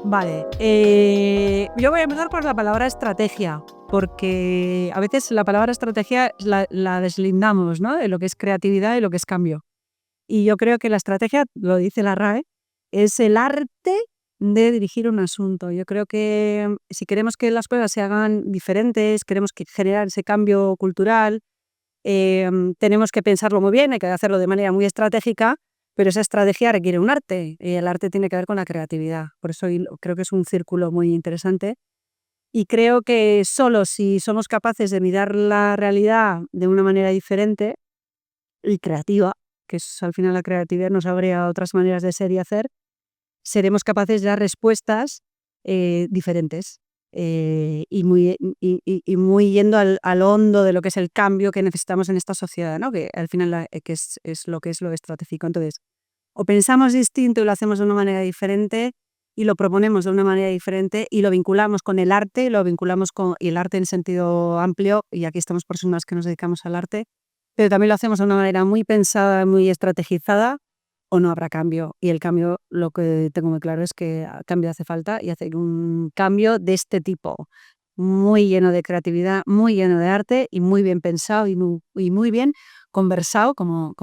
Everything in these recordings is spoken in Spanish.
Vale, yo voy a empezar por la palabra estrategia, porque a veces la palabra estrategia la deslindamos, ¿no?, de lo que es creatividad y lo que es cambio. Y yo creo que la estrategia, lo dice la RAE, es el arte de dirigir un asunto. Yo creo que si queremos que las cosas se hagan diferentes, queremos generar ese cambio cultural, tenemos que pensarlo muy bien, hay que hacerlo de manera muy estratégica, pero esa estrategia requiere un arte, y el arte tiene que ver con la creatividad. Por eso creo que es un círculo muy interesante, y creo que solo si somos capaces de mirar la realidad de una manera diferente y creativa, que es al final la creatividad nos abre a otras maneras de ser y hacer, seremos capaces de dar respuestas diferentes, y muy yendo al hondo de lo que es el cambio que necesitamos en esta sociedad, ¿no?, que al final que es lo estratégico. Entonces, o pensamos distinto y lo hacemos de una manera diferente, y lo proponemos de una manera diferente, y lo vinculamos con el arte, y el arte en sentido amplio, y aquí estamos personas que nos dedicamos al arte, pero también lo hacemos de una manera muy pensada, muy estrategizada, o no habrá cambio. Y el cambio, lo que tengo muy claro es que cambio hace falta, y hacer un cambio de este tipo, muy lleno de creatividad, muy lleno de arte, y muy bien pensado, y muy bien conversado, como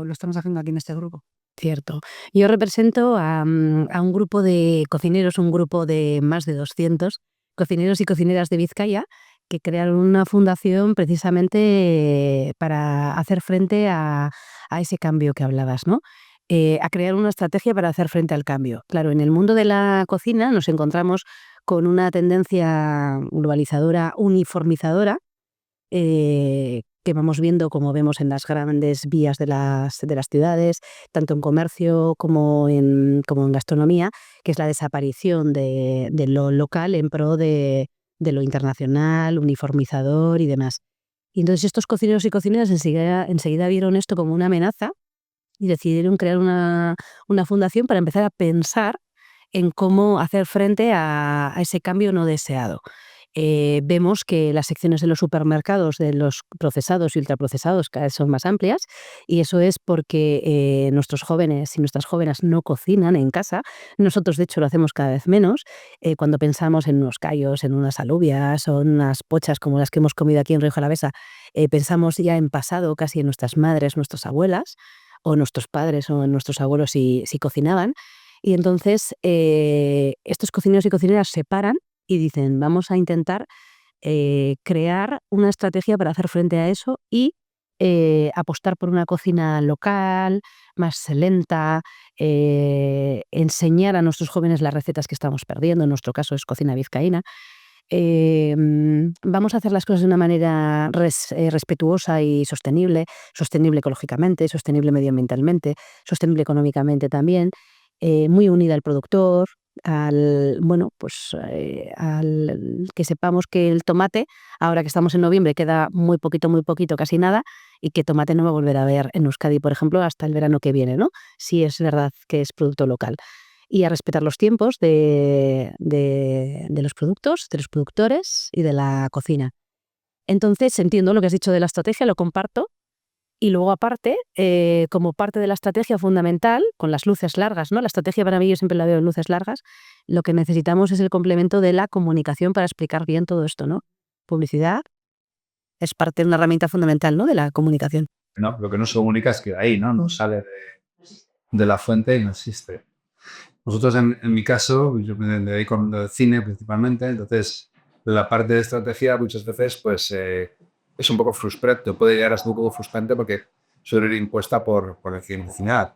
lo estamos haciendo aquí en este grupo. Cierto. Yo represento a un grupo de cocineros, un grupo de más de 200 cocineros y cocineras de Vizcaya, que crearon una fundación precisamente para hacer frente a ese cambio que hablabas, ¿no? A crear una estrategia para hacer frente al cambio. Claro, en el mundo de la cocina nos encontramos con una tendencia globalizadora, uniformizadora, que vamos viendo, como vemos en las grandes vías de las ciudades, tanto en comercio como en gastronomía, que es la desaparición de lo local en pro de lo internacional, uniformizador y demás. Y entonces estos cocineros y cocineras enseguida vieron esto como una amenaza y decidieron crear una fundación para empezar a pensar en cómo hacer frente a ese cambio no deseado. Vemos que las secciones de los supermercados de los procesados y ultraprocesados cada vez son más amplias, y eso es porque nuestros jóvenes y nuestras jóvenes no cocinan en casa. Nosotros, de hecho, lo hacemos cada vez menos. Cuando pensamos en unos callos, en unas alubias o en unas pochas como las que hemos comido aquí en Rioja Alavesa, pensamos ya en pasado, casi en nuestras madres, nuestras abuelas, o nuestros padres o en nuestros abuelos si cocinaban. Y entonces estos cocineros y cocineras se paran y dicen: vamos a intentar crear una estrategia para hacer frente a eso y apostar por una cocina local, más lenta, enseñar a nuestros jóvenes las recetas que estamos perdiendo, en nuestro caso es cocina vizcaína. Vamos a hacer las cosas de una manera respetuosa y sostenible ecológicamente, sostenible medioambientalmente, sostenible económicamente también, muy unida al productor, al que sepamos que el tomate, ahora que estamos en noviembre, queda muy poquito, casi nada, y que tomate no va a volver a ver en Euskadi, por ejemplo, hasta el verano que viene, ¿no? Si es verdad que es producto local. Y a respetar los tiempos de los productos, de los productores y de la cocina. Entonces, entiendo lo que has dicho de la estrategia, lo comparto. Y luego, aparte, como parte de la estrategia fundamental, con las luces largas, ¿no? La estrategia para mí yo siempre la veo en luces largas. Lo que necesitamos es el complemento de la comunicación para explicar bien todo esto, ¿no? Publicidad es parte de una herramienta fundamental, ¿no?, de la comunicación. No, lo que no se comunica es que de ahí, ¿no? No sale de la fuente y no existe. Nosotros, en mi caso, yo me dedico al cine principalmente, entonces la parte de estrategia muchas veces pues es un poco frustrante, puede llegar a ser un poco frustrante porque suele ir impuesta por el cliente final,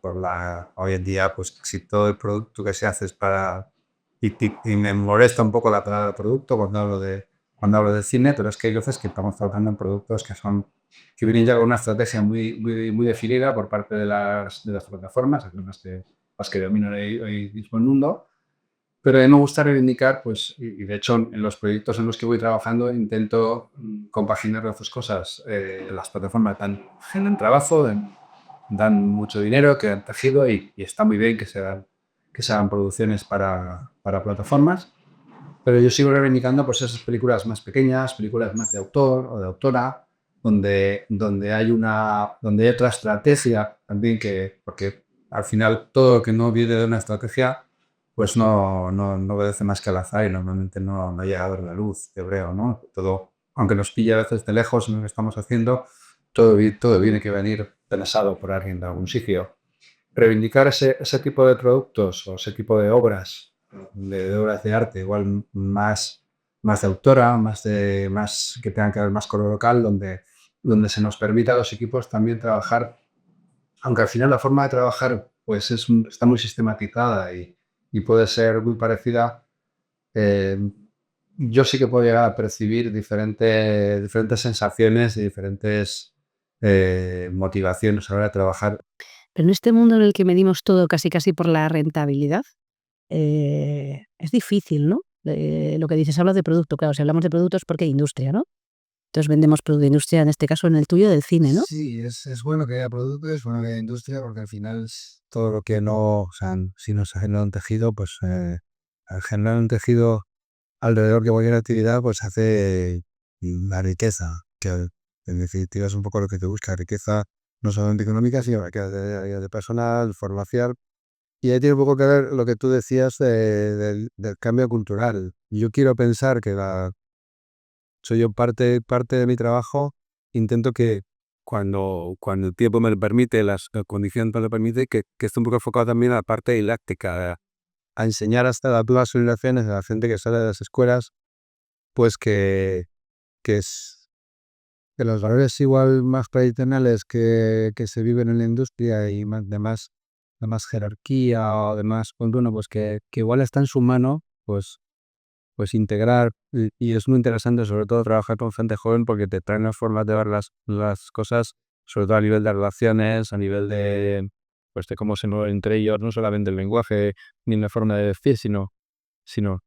hoy en día pues si todo el producto que se hace es para... Y me molesta un poco la palabra producto cuando hablo de cine, pero es que hay veces que estamos trabajando en productos que vienen ya con una estrategia muy definida por parte de las plataformas, las que dominan hoy mismo el mundo, pero a mí me gusta reivindicar, pues, y de hecho en los proyectos en los que voy trabajando intento compaginar las dos cosas. Las plataformas generan trabajo, dan mucho dinero, que han tejido y está muy bien que se hagan producciones para plataformas, pero yo sigo reivindicando pues esas películas más pequeñas, películas más de autor o de autora, donde hay otra estrategia también, porque al final todo lo que no viene de una estrategia pues no obedece más que al azar y normalmente no llega a ver la luz, yo creo, ¿no? Todo, aunque nos pille a veces de lejos en lo que estamos haciendo, todo tiene que venir pensado por alguien de algún sitio. Reivindicar ese tipo de productos o ese tipo de obras, de obras de arte, igual más de autora, más que tengan que ver más con lo local, donde se nos permita a los equipos también trabajar, aunque al final la forma de trabajar pues está muy sistematizada y puede ser muy parecida. eh, yo sí que puedo llegar a percibir diferentes sensaciones y diferentes motivaciones a la hora de trabajar. Pero en este mundo en el que medimos todo casi casi por la rentabilidad, es difícil, ¿no? Lo que dices, hablas de producto, claro, si hablamos de productos porque hay industria, ¿no? Entonces vendemos producto de industria, en este caso en el tuyo del cine, ¿no? Sí, es bueno que haya producto, es bueno que haya industria, porque al final todo lo que no, o sea, si no se genera un tejido, pues al generar un tejido alrededor de cualquier actividad, pues hace la riqueza, que en definitiva es un poco lo que te busca, riqueza no solamente económica, sino riqueza de personal, formación. Y ahí tiene un poco que ver lo que tú decías del cambio cultural. Yo quiero pensar que soy yo parte de mi trabajo, intento que cuando el tiempo me lo permite, las condiciones me lo permiten, que esté un poco enfocado también a la parte didáctica, a enseñar hasta las nuevas generaciones, a la gente que sale de las escuelas, pues que, es, que los valores igual más tradicionales que se viven en la industria y de más jerarquía o de más, pues bueno, pues que igual está en su mano, pues integrar, y es muy interesante sobre todo trabajar con gente joven porque te traen las formas de ver las cosas, sobre todo a nivel de relaciones, a nivel pues de cómo se mueven entre ellos, no solamente el lenguaje ni la forma de decir, sino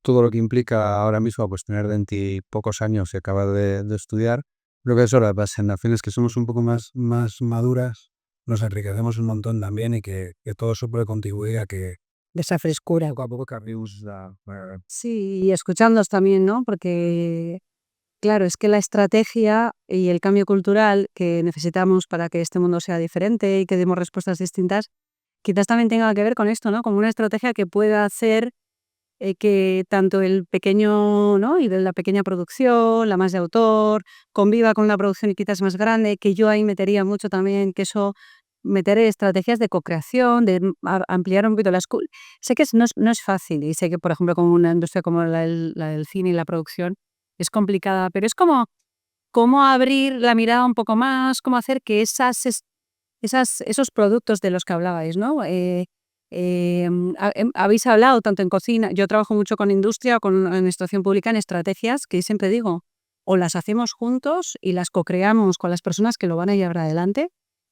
todo lo que implica ahora mismo pues tener 20 pocos años y acabar de estudiar. Creo que eso, las generaciones que somos un poco más maduras, nos enriquecemos un montón también y que todo eso puede contribuir a que De esa frescura. poco a poco cambiemos Sí, y escuchándonos también, ¿no? Porque, claro, es que la estrategia y el cambio cultural que necesitamos para que este mundo sea diferente y que demos respuestas distintas, quizás también tenga que ver con esto, ¿no? Como una estrategia que pueda hacer que tanto el pequeño, ¿no? Y de la pequeña producción, la más de autor, conviva con la producción y quizás más grande, que yo ahí metería mucho también, que eso, meter estrategias de co-creación, de ampliar un poquito las... Sé que no es fácil y sé que, por ejemplo, con una industria como la del cine y la producción es complicada, pero es como cómo abrir la mirada un poco más, cómo hacer que esos productos de los que hablabais, ¿no? Habéis hablado tanto en cocina, yo trabajo mucho con industria o con administración pública en estrategias que siempre digo, o las hacemos juntos y las co-creamos con las personas que lo van a llevar adelante.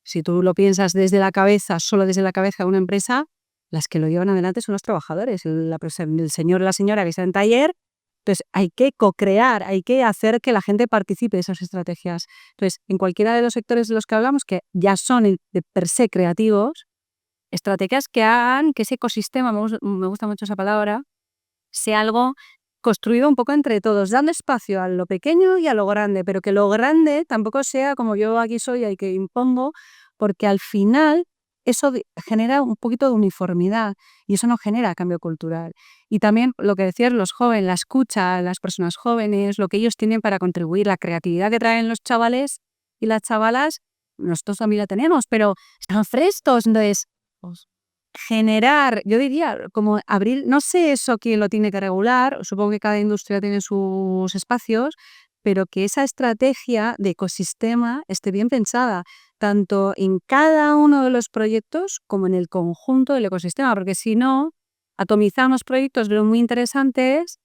Si tú lo piensas desde la cabeza, solo desde la cabeza de una empresa, las que lo llevan adelante son los trabajadores, el señor o la señora que está en taller. Entonces, hay que co-crear, hay que hacer que la gente participe de esas estrategias. Entonces, en cualquiera de los sectores de los que hablamos, que ya son de per se creativos, estrategias que hagan que ese ecosistema, me gusta mucho esa palabra, sea algo construido un poco entre todos, dando espacio a lo pequeño y a lo grande, pero que lo grande tampoco sea como yo aquí soy y que impongo, porque al final eso genera un poquito de uniformidad y eso no genera cambio cultural. Y también lo que decías, los jóvenes, la escucha, las personas jóvenes, lo que ellos tienen para contribuir, la creatividad que traen los chavales y las chavalas, nosotros también la tenemos, pero están frescos, entonces pues, generar, yo diría, como abrir, no sé eso quién lo tiene que regular, supongo que cada industria tiene sus espacios, pero que esa estrategia de ecosistema esté bien pensada, tanto en cada uno de los proyectos como en el conjunto del ecosistema, porque si no, atomizamos proyectos de muy interesantes,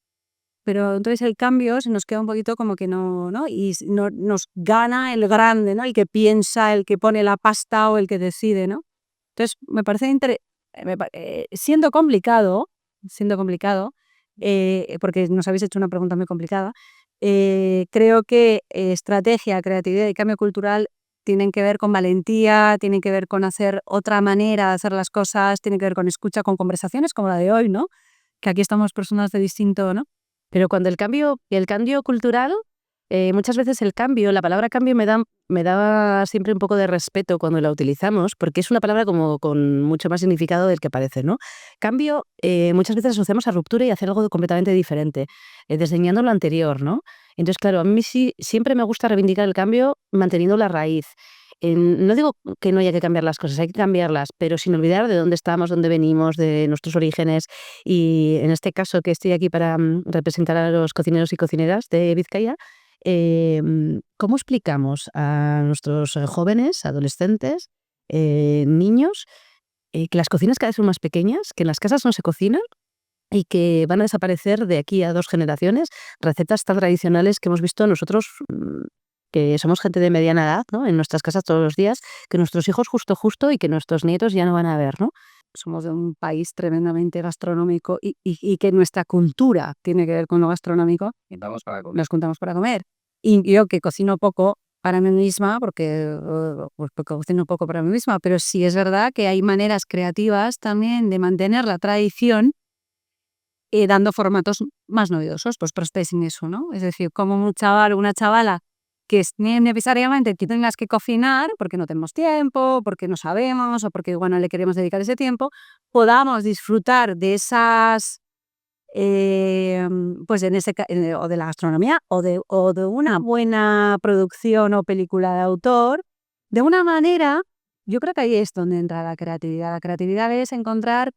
pero entonces el cambio se nos queda un poquito como que no, ¿no? Y no, nos gana el grande, ¿no? El que piensa, el que pone la pasta o el que decide, ¿no? Entonces, me parece siendo complicado, porque nos habéis hecho una pregunta muy complicada, creo que estrategia, creatividad y cambio cultural tienen que ver con valentía, tienen que ver con hacer otra manera de hacer las cosas, tienen que ver con escucha, con conversaciones como la de hoy, ¿no? Que aquí estamos personas de distinto, ¿no? Pero cuando el cambio cultural muchas veces el cambio, la palabra cambio me da siempre un poco de respeto cuando la utilizamos, porque es una palabra como con mucho más significado del que parece, ¿no? Cambio, muchas veces asociamos a ruptura y a hacer algo completamente diferente, desdeñando lo anterior, ¿no? Entonces, claro, a mí sí, siempre me gusta reivindicar el cambio manteniendo la raíz. No digo que no haya que cambiar las cosas, hay que cambiarlas, pero sin olvidar de dónde estamos, dónde venimos, de nuestros orígenes. Y en este caso que estoy aquí para representar a los cocineros y cocineras de Vizcaya, ¿cómo explicamos a nuestros jóvenes, adolescentes, niños, que las cocinas cada vez son más pequeñas, que en las casas no se cocinan y que van a desaparecer de aquí a 2 generaciones recetas tan tradicionales que hemos visto nosotros, que somos gente de mediana edad, ¿no? En nuestras casas todos los días, que nuestros hijos justo y que nuestros nietos ya no van a ver, ¿no? Somos de un país tremendamente gastronómico y que nuestra cultura tiene que ver con lo gastronómico. Nos juntamos para comer. Y yo que cocino poco para mí misma, porque cocino poco para mí misma, pero sí es verdad que hay maneras creativas también de mantener la tradición dando formatos más novedosos, pues estáis en eso, ¿no? Es decir, como un chaval o una chavala que necesariamente que tengas que cocinar porque no tenemos tiempo, porque no sabemos o porque igual no le queremos dedicar ese tiempo, podamos disfrutar de esas, pues o de la gastronomía o de una buena producción o película de autor, de una manera, yo creo que ahí es donde entra la creatividad. La creatividad es encontrar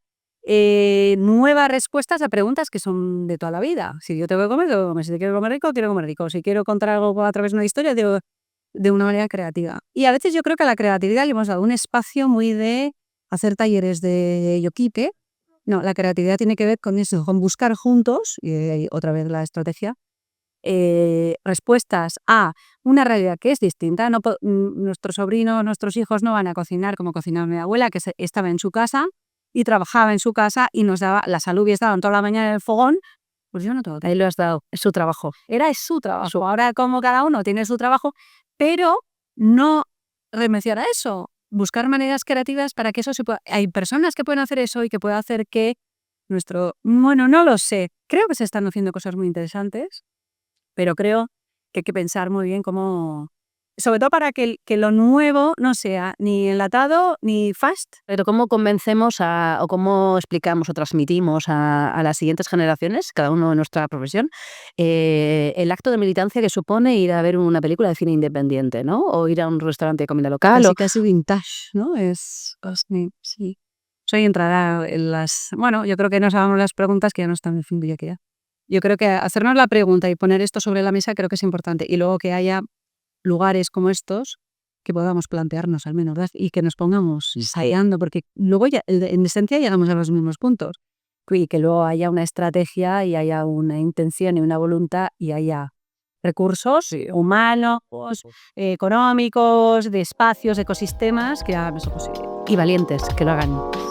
nuevas respuestas a preguntas que son de toda la vida. Si yo tengo que comer, tengo que comer. Si quiero comer rico. Si quiero contar algo a través de una historia, de una manera creativa. Y a veces yo creo que a la creatividad le hemos dado un espacio muy de hacer talleres de yokipe. No, la creatividad tiene que ver con eso, con buscar juntos, y otra vez la estrategia, respuestas a una realidad que es distinta. Nuestros sobrinos, nuestros hijos no van a cocinar como cocinaba mi abuela, que estaba en su casa y trabajaba en su casa y nos daba las alubias, daban toda la mañana en el fogón. Pues yo no tengo. Ahí lo has dado, es su trabajo. Es su trabajo. Ahora como cada uno tiene su trabajo, pero no renunciar a eso. Buscar maneras creativas para que eso se pueda. Hay personas que pueden hacer eso y que puede hacer que bueno, no lo sé. Creo que se están haciendo cosas muy interesantes, pero creo que hay que pensar muy bien cómo, sobre todo para que lo nuevo no sea ni enlatado ni fast. Pero ¿cómo convencemos o cómo explicamos o transmitimos a las siguientes generaciones, cada uno en nuestra profesión, el acto de militancia que supone ir a ver una película de cine independiente, ¿no? O ir a un restaurante de comida local? Casi vintage, ¿no? Sí. Soy entrada en las. Bueno, yo creo que nos hagamos las preguntas que ya no están en fin de ya. Yo creo que hacernos la pregunta y poner esto sobre la mesa creo que es importante. Y luego que haya lugares como estos que podamos plantearnos al menos, ¿verdad? Y que nos pongamos ensayando, porque luego ya, en esencia llegamos a los mismos puntos. Y que luego haya una estrategia y haya una intención y una voluntad y haya recursos humanos, económicos, de espacios, ecosistemas que hagan eso posible. Y valientes, que lo hagan.